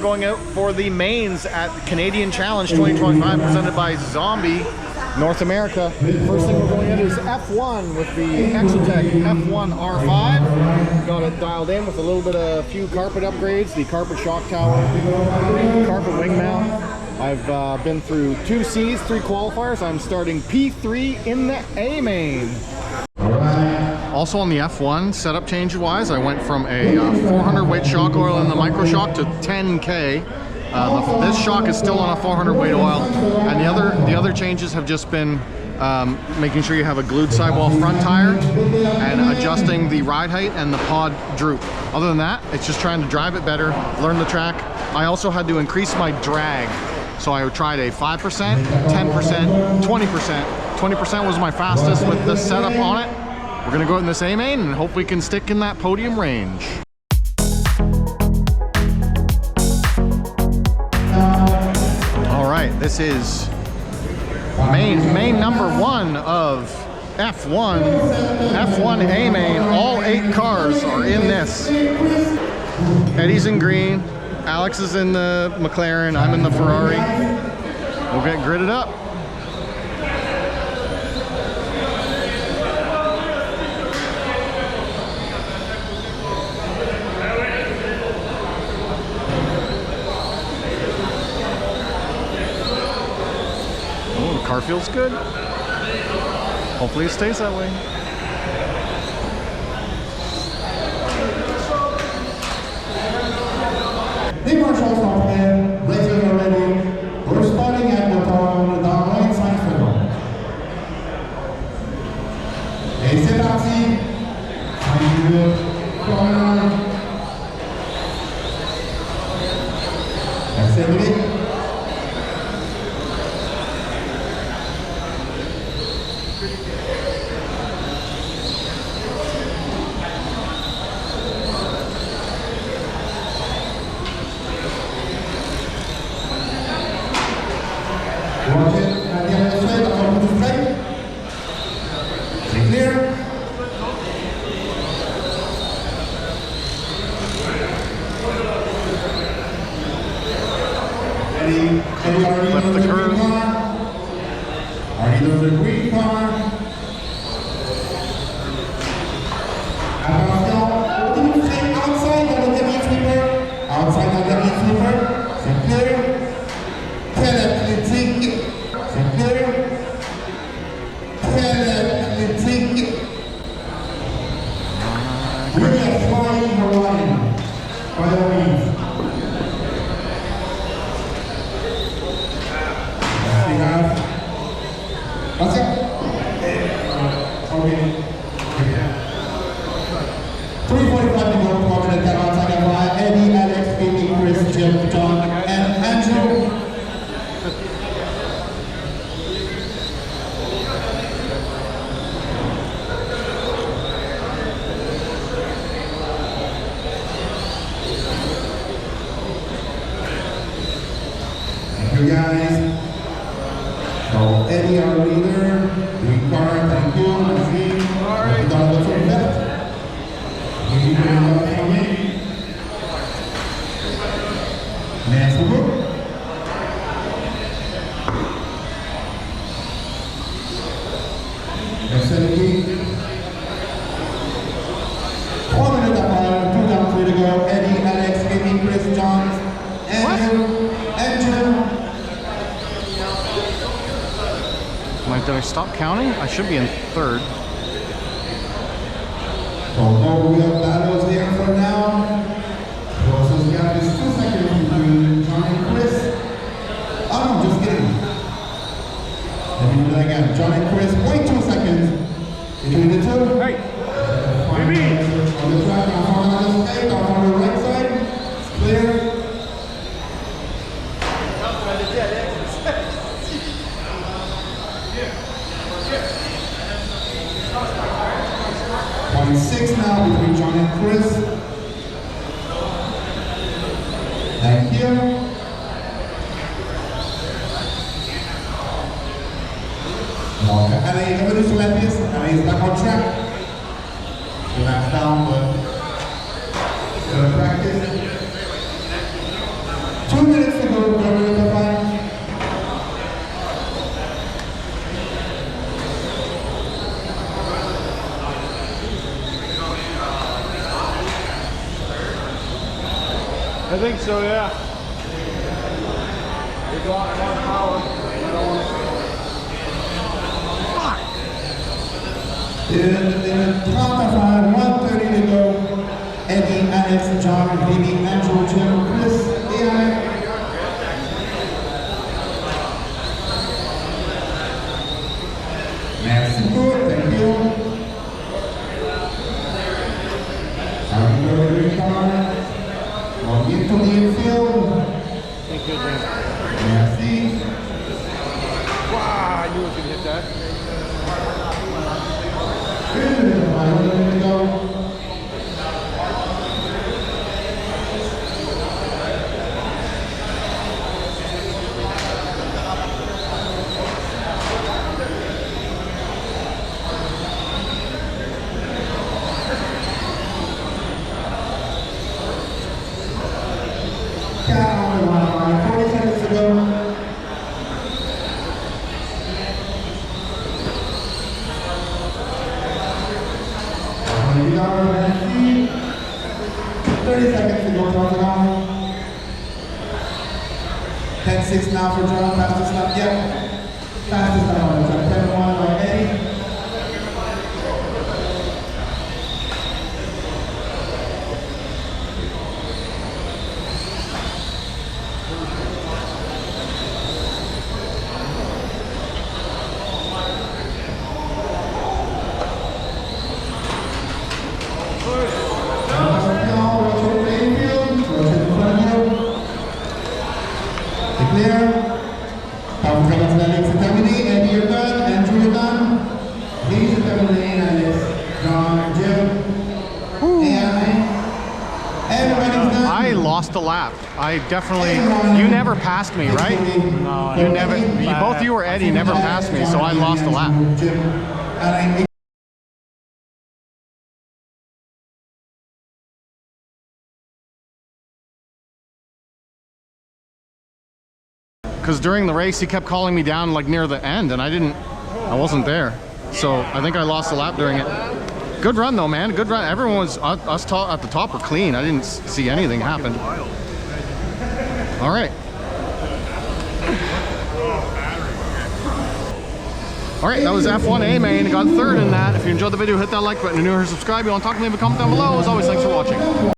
going out for the mains at Canadian Challenge 2025 presented by Zombie North America. First thing we're going into is F1 with the Exotek F1 R5. Got it dialed in with a little bit of few carpet upgrades, the carpet shock tower, carpet wing mount. I've been through 2 Cs, 3 qualifiers. I'm starting P3 in the A main. Also on the F1, setup change wise, I went from a 400 weight shock oil in the micro shock to 10K. This shock is still on a 400 weight oil, and the other changes have just been making sure you have a glued sidewall front tire and adjusting the ride height and the pod droop. Other than that, it's just trying to drive it better, learn the track. I also had to increase my drag, so I tried a 5%, 10%, 20%. 20% was my fastest with this setup on it. We're gonna go in this A main and hope we can stick in that podium range. All right, this is main number 1 of F1 A main. All 8 cars are in this. Eddie's in green, Alex is in the McLaren, I'm in the Ferrari. We'll get gridded up. Car feels good. Hopefully it stays that way. The marshals are here, racers are ready. We're starting at the right side circle. Et c'est parti. Accélérez. Left the curve. Are you the green car? Outside of the demi sweeper. Outside of the demi sweeper. C'est clair. Très athlétique. C'est clair. Très athlétique. We are flying the line. By all means. That's it. Okay. 3:45 to go. 4 minutes outside of line. Eddie, Alex, Amy, Chris, Jim, John, and Andrew. Thank you guys. So Eddie, our leader, green car, thank you. All right. We're gonna look for left. We need to go for me. Next move. Excellent. 4 minutes apart, 2 down, 3 to go. Eddie, Alex, Amy, Chris, John, Andrew. Did I stop counting? I should be in 3rd. So no real battles here for now. Closest gap is 2 seconds between John and Chris. Oh no, just kidding. Let me do that again. John and Chris, 0.2 seconds between the two. Hey, baby. On the track, I'm on the side, I'm on the right side. It's clear. 0.6 now between John and Chris. Thank you. Okay, allez, revenez sur la piste. Allez, c'est back on track. The laps down, but good practice. 2 minutes to go, Governor Kaplan. I think so, yeah. There's a lot of power. I don't want to... In the top of 1:30 to go. Eddie, Alex, John, Baby, Andrew, Jim, Chris, AI. Merci beaucoup, thank you. Happy birthday, John. Welcome to the infield. Thank you, James. Merci. Wow, I knew I was going to hit that. 3 minutes, 5 minutes to go. Cat on the line, 40 seconds to go. $20, 30 seconds to go, John. 10-6 now for John, fastest lap yet. Fastest lap on the track, 10-1 by Eddie. Clear. Power for Alex and Emily, Eddie, you're done. Andrew, you're done. Please, Emily, Alex, John, Jim. Everybody's done. I lost a lap. I definitely... You never passed me, right? No, you never... Both you or Eddie never passed me, so I lost a lap. Because during the race he kept calling me down like near the end and I wasn't there. So I think I lost a lap during it. Good run though, man, good run. Everyone was, us at the top were clean. I didn't see anything happen. All right. All right, that was F1A main. Got third in that. If you enjoyed the video, hit that like button. If you're new here, subscribe. You want to talk to me, leave a comment down below. As always, thanks for watching.